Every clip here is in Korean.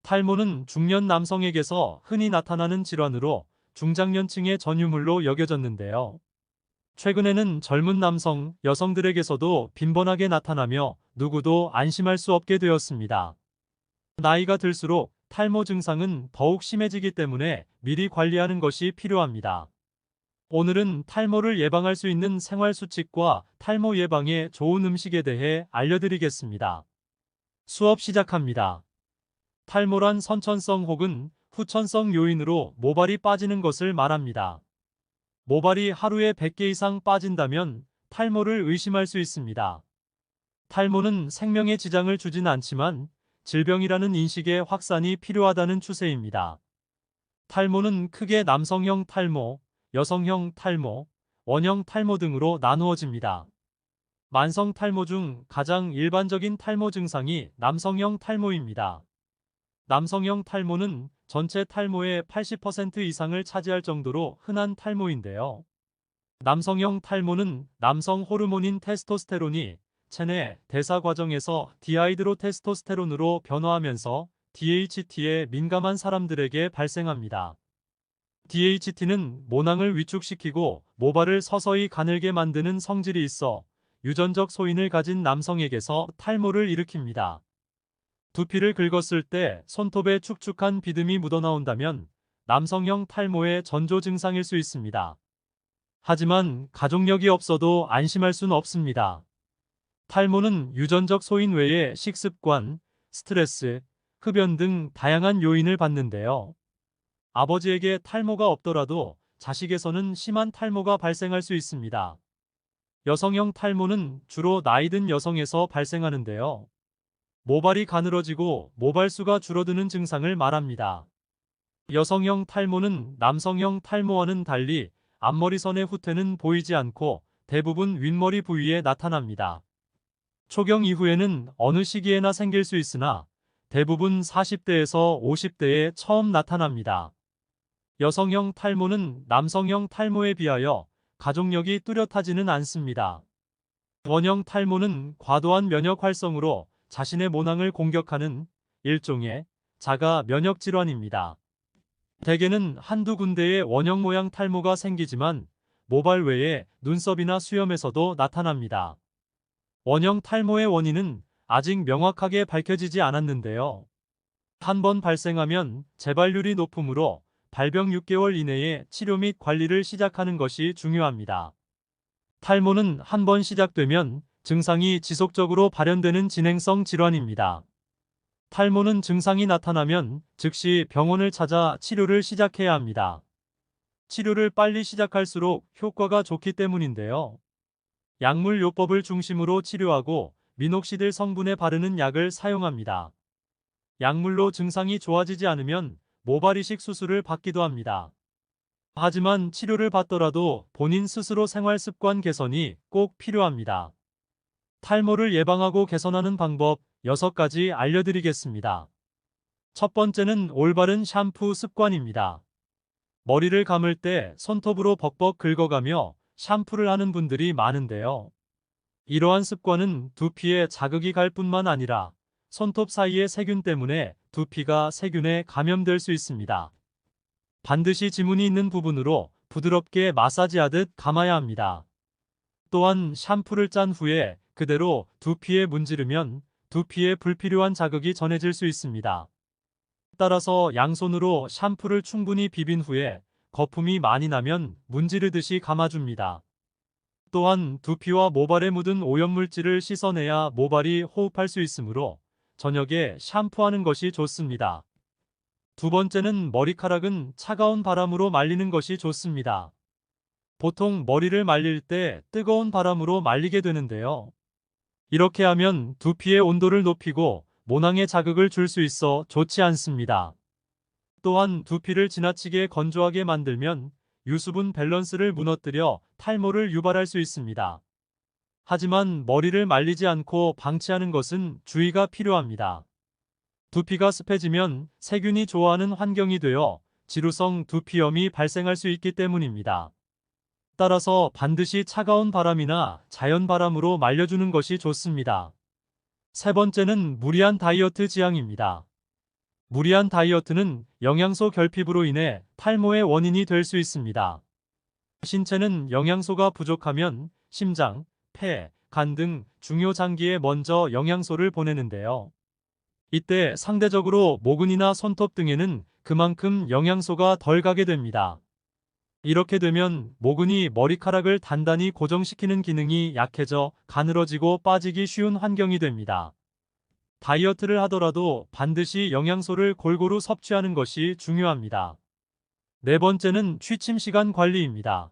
탈모는 중년 남성에게서 흔히 나타나는 질환으로 중장년층의 전유물로 여겨졌는데요. 최근에는 젊은 남성, 여성들에게서도 빈번하게 나타나며 누구도 안심할 수 없게 되었습니다. 나이가 들수록 탈모 증상은 더욱 심해지기 때문에 미리 관리하는 것이 필요합니다. 오늘은 탈모를 예방할 수 있는 생활 수칙과 탈모 예방에 좋은 음식에 대해 알려드리겠습니다. 수업 시작합니다. 탈모란 선천성 혹은 후천성 요인으로 모발이 빠지는 것을 말합니다. 모발이 하루에 100개 이상 빠진다면 탈모를 의심할 수 있습니다. 탈모는 생명에 지장을 주진 않지만 질병이라는 인식의 확산이 필요하다는 추세입니다. 탈모는 크게 남성형 탈모, 여성형 탈모, 원형 탈모 등으로 나누어집니다. 만성 탈모 중 가장 일반적인 탈모 증상이 남성형 탈모입니다. 남성형 탈모는 전체 탈모의 80% 이상을 차지할 정도로 흔한 탈모인데요. 남성형 탈모는 남성 호르몬인 테스토스테론이 체내 대사 과정에서 디하이드로테스토스테론으로 변화하면서 DHT에 민감한 사람들에게 발생합니다. DHT는 모낭을 위축시키고 모발을 서서히 가늘게 만드는 성질이 있어 유전적 소인을 가진 남성에게서 탈모를 일으킵니다. 두피를 긁었을 때 손톱에 축축한 비듬이 묻어나온다면 남성형 탈모의 전조 증상일 수 있습니다. 하지만 가족력이 없어도 안심할 수는 없습니다. 탈모는 유전적 소인 외에 식습관, 스트레스, 흡연 등 다양한 요인을 받는데요. 아버지에게 탈모가 없더라도 자식에서는 심한 탈모가 발생할 수 있습니다. 여성형 탈모는 주로 나이든 여성에서 발생하는데요. 모발이 가늘어지고 모발수가 줄어드는 증상을 말합니다. 여성형 탈모는 남성형 탈모와는 달리 앞머리선의 후퇴는 보이지 않고 대부분 윗머리 부위에 나타납니다. 초경 이후에는 어느 시기에나 생길 수 있으나 대부분 40대에서 50대에 처음 나타납니다. 여성형 탈모는 남성형 탈모에 비하여 가족력이 뚜렷하지는 않습니다. 원형 탈모는 과도한 면역 활성으로 자신의 모낭을 공격하는 일종의 자가 면역 질환입니다. 대개는 한두 군데의 원형 모양 탈모가 생기지만 모발 외에 눈썹이나 수염에서도 나타납니다. 원형 탈모의 원인은 아직 명확하게 밝혀지지 않았는데요. 한 번 발생하면 재발률이 높으므로 발병 6개월 이내에 치료 및 관리를 시작하는 것이 중요합니다. 탈모는 한 번 시작되면 증상이 지속적으로 발현되는 진행성 질환입니다. 탈모는 증상이 나타나면 즉시 병원을 찾아 치료를 시작해야 합니다. 치료를 빨리 시작할수록 효과가 좋기 때문인데요. 약물요법을 중심으로 치료하고 미녹시딜 성분에 바르는 약을 사용합니다. 약물로 증상이 좋아지지 않으면 모발이식 수술을 받기도 합니다. 하지만 치료를 받더라도 본인 스스로 생활 습관 개선이 꼭 필요합니다. 탈모를 예방하고 개선하는 방법 6가지 알려드리겠습니다. 첫 번째는 올바른 샴푸 습관입니다. 머리를 감을 때 손톱으로 벅벅 긁어가며 샴푸를 하는 분들이 많은데요. 이러한 습관은 두피에 자극이 갈 뿐만 아니라 손톱 사이의 세균 때문에 두피가 세균에 감염될 수 있습니다. 반드시 지문이 있는 부분으로 부드럽게 마사지하듯 감아야 합니다. 또한 샴푸를 짠 후에 그대로 두피에 문지르면 두피에 불필요한 자극이 전해질 수 있습니다. 따라서 양손으로 샴푸를 충분히 비빈 후에 거품이 많이 나면 문지르듯이 감아줍니다. 또한 두피와 모발에 묻은 오염물질을 씻어내야 모발이 호흡할 수 있으므로 저녁에 샴푸하는 것이 좋습니다. 두 번째는 머리카락은 차가운 바람으로 말리는 것이 좋습니다. 보통 머리를 말릴 때 뜨거운 바람으로 말리게 되는데요. 이렇게 하면 두피의 온도를 높이고 모낭에 자극을 줄 수 있어 좋지 않습니다. 또한 두피를 지나치게 건조하게 만들면 유수분 밸런스를 무너뜨려 탈모를 유발할 수 있습니다. 하지만 머리를 말리지 않고 방치하는 것은 주의가 필요합니다. 두피가 습해지면 세균이 좋아하는 환경이 되어 지루성 두피염이 발생할 수 있기 때문입니다. 따라서 반드시 차가운 바람이나 자연 바람으로 말려주는 것이 좋습니다. 세 번째는 무리한 다이어트 지향입니다. 무리한 다이어트는 영양소 결핍으로 인해 탈모의 원인이 될 수 있습니다. 신체는 영양소가 부족하면 심장, 폐, 간 등 중요 장기에 먼저 영양소를 보내는데요. 이때 상대적으로 모근이나 손톱 등에는 그만큼 영양소가 덜 가게 됩니다. 이렇게 되면 모근이 머리카락을 단단히 고정시키는 기능이 약해져 가늘어지고 빠지기 쉬운 환경이 됩니다. 다이어트를 하더라도 반드시 영양소를 골고루 섭취하는 것이 중요합니다. 네 번째는 취침 시간 관리입니다.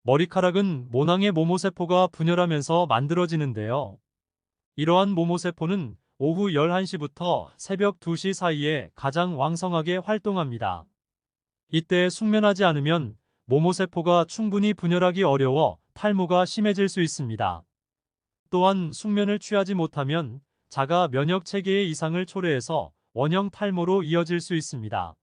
머리카락은 모낭의 모모세포가 분열하면서 만들어지는데요. 이러한 모모세포는 오후 11시부터 새벽 2시 사이에 가장 왕성하게 활동합니다. 이때 숙면하지 않으면 모모세포가 충분히 분열하기 어려워 탈모가 심해질 수 있습니다. 또한 숙면을 취하지 못하면 자가 면역 체계의 이상을 초래해서 원형 탈모로 이어질 수 있습니다.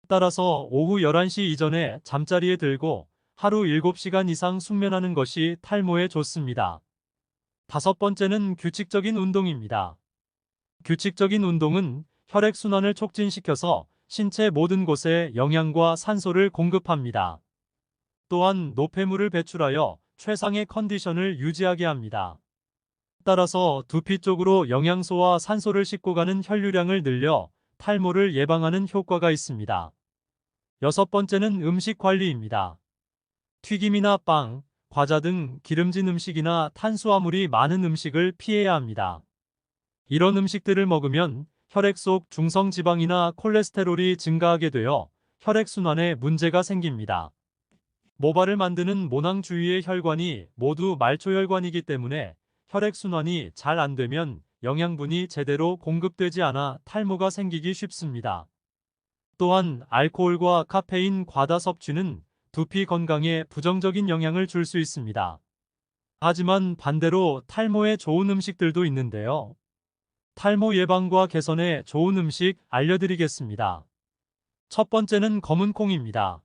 따라서 오후 11시 이전에 잠자리에 들고 하루 7시간 이상 숙면하는 것이 탈모에 좋습니다. 다섯 번째는 규칙적인 운동입니다. 규칙적인 운동은 혈액순환을 촉진시켜서 신체 모든 곳에 영양과 산소를 공급합니다. 또한 노폐물을 배출하여 최상의 컨디션을 유지하게 합니다. 따라서 두피 쪽으로 영양소와 산소를 싣고 가는 혈류량을 늘려 탈모를 예방하는 효과가 있습니다. 여섯 번째는 음식 관리입니다. 튀김이나 빵, 과자 등 기름진 음식이나 탄수화물이 많은 음식을 피해야 합니다. 이런 음식들을 먹으면 혈액 속 중성 지방이나 콜레스테롤이 증가하게 되어 혈액순환에 문제가 생깁니다. 모발을 만드는 모낭 주위의 혈관이 모두 말초혈관이기 때문에 혈액순환이 잘 안 되면 영양분이 제대로 공급되지 않아 탈모가 생기기 쉽습니다. 또한 알코올과 카페인 과다 섭취는 두피 건강에 부정적인 영향을 줄 수 있습니다. 하지만 반대로 탈모에 좋은 음식들도 있는데요. 탈모 예방과 개선에 좋은 음식 알려드리겠습니다. 첫 번째는 검은 콩입니다.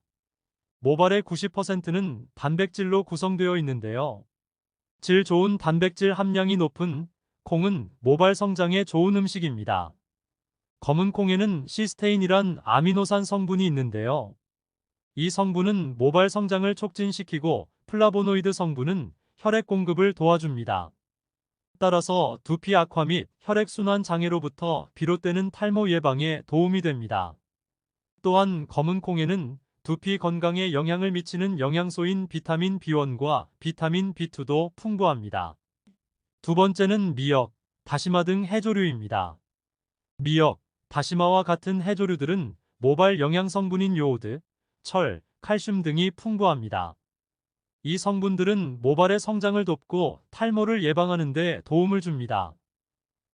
모발의 90%는 단백질로 구성되어 있는데요. 질 좋은 단백질 함량이 높은 콩은 모발 성장에 좋은 음식입니다. 검은 콩에는 시스테인이란 아미노산 성분이 있는데요. 이 성분은 모발 성장을 촉진시키고 플라보노이드 성분은 혈액 공급을 도와줍니다. 따라서 두피 악화 및 혈액순환 장애로부터 비롯되는 탈모 예방에 도움이 됩니다. 또한 검은 콩에는 두피 건강에 영향을 미치는 영양소인 비타민 B1과 비타민 B2도 풍부합니다. 두 번째는 미역, 다시마 등 해조류입니다. 미역, 다시마와 같은 해조류들은 모발 영양 성분인 요오드, 철, 칼슘 등이 풍부합니다. 이 성분들은 모발의 성장을 돕고 탈모를 예방하는 데 도움을 줍니다.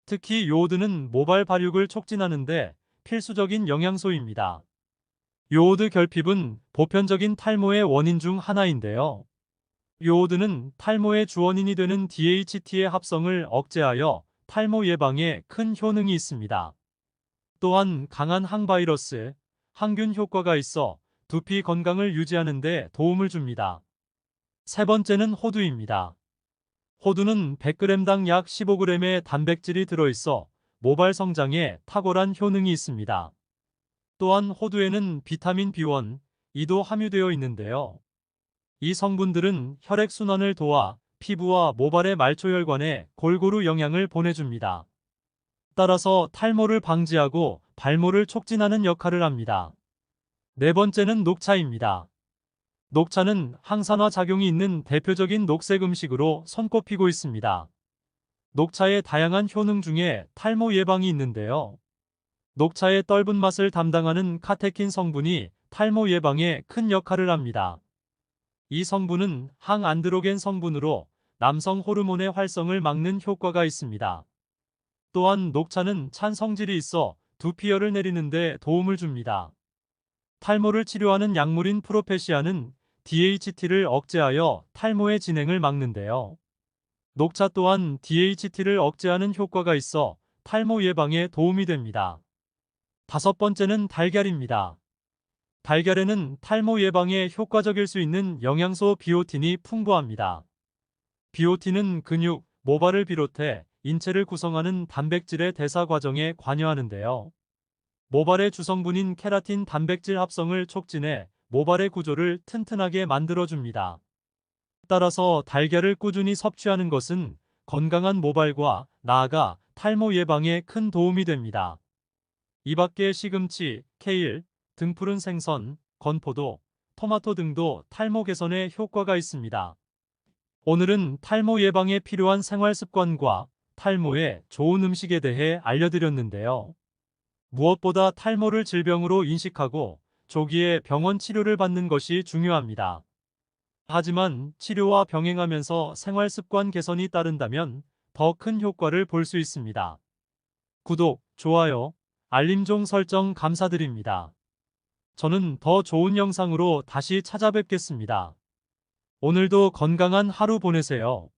특히 요오드는 모발 발육을 촉진하는 데 필수적인 영양소입니다. 요오드 결핍은 보편적인 탈모의 원인 중 하나인데요. 요오드는 탈모의 주원인이 되는 DHT의 합성을 억제하여 탈모 예방에 큰 효능이 있습니다. 또한 강한 항바이러스, 항균 효과가 있어 두피 건강을 유지하는 데 도움을 줍니다. 세 번째는 호두입니다. 호두는 100g당 약 15g의 단백질이 들어있어 모발 성장에 탁월한 효능이 있습니다. 또한 호두에는 비타민 B1, E도 함유되어 있는데요. 이 성분들은 혈액순환을 도와 피부와 모발의 말초혈관에 골고루 영양을 보내줍니다. 따라서 탈모를 방지하고 발모를 촉진하는 역할을 합니다. 네 번째는 녹차입니다. 녹차는 항산화 작용이 있는 대표적인 녹색 음식으로 손꼽히고 있습니다. 녹차의 다양한 효능 중에 탈모 예방이 있는데요. 녹차의 떫은 맛을 담당하는 카테킨 성분이 탈모 예방에 큰 역할을 합니다. 이 성분은 항안드로겐 성분으로 남성 호르몬의 활성을 막는 효과가 있습니다. 또한 녹차는 찬 성질이 있어 두피열을 내리는 데 도움을 줍니다. 탈모를 치료하는 약물인 프로페시아는 DHT를 억제하여 탈모의 진행을 막는데요. 녹차 또한 DHT를 억제하는 효과가 있어 탈모 예방에 도움이 됩니다. 다섯 번째는 달걀입니다. 달걀에는 탈모 예방에 효과적일 수 있는 영양소 비오틴이 풍부합니다. 비오틴은 근육, 모발을 비롯해 인체를 구성하는 단백질의 대사 과정에 관여하는데요. 모발의 주성분인 케라틴 단백질 합성을 촉진해 모발의 구조를 튼튼하게 만들어줍니다. 따라서 달걀을 꾸준히 섭취하는 것은 건강한 모발과 나아가 탈모 예방에 큰 도움이 됩니다. 이 밖에 시금치, 케일, 등푸른 생선, 건포도, 토마토 등도 탈모 개선에 효과가 있습니다. 오늘은 탈모 예방에 필요한 생활 습관과 탈모에 좋은 음식에 대해 알려드렸는데요. 무엇보다 탈모를 질병으로 인식하고 조기에 병원 치료를 받는 것이 중요합니다. 하지만 치료와 병행하면서 생활 습관 개선이 따른다면 더 큰 효과를 볼 수 있습니다. 구독, 좋아요, 알림종 설정 감사드립니다. 저는 더 좋은 영상으로 다시 찾아뵙겠습니다. 오늘도 건강한 하루 보내세요.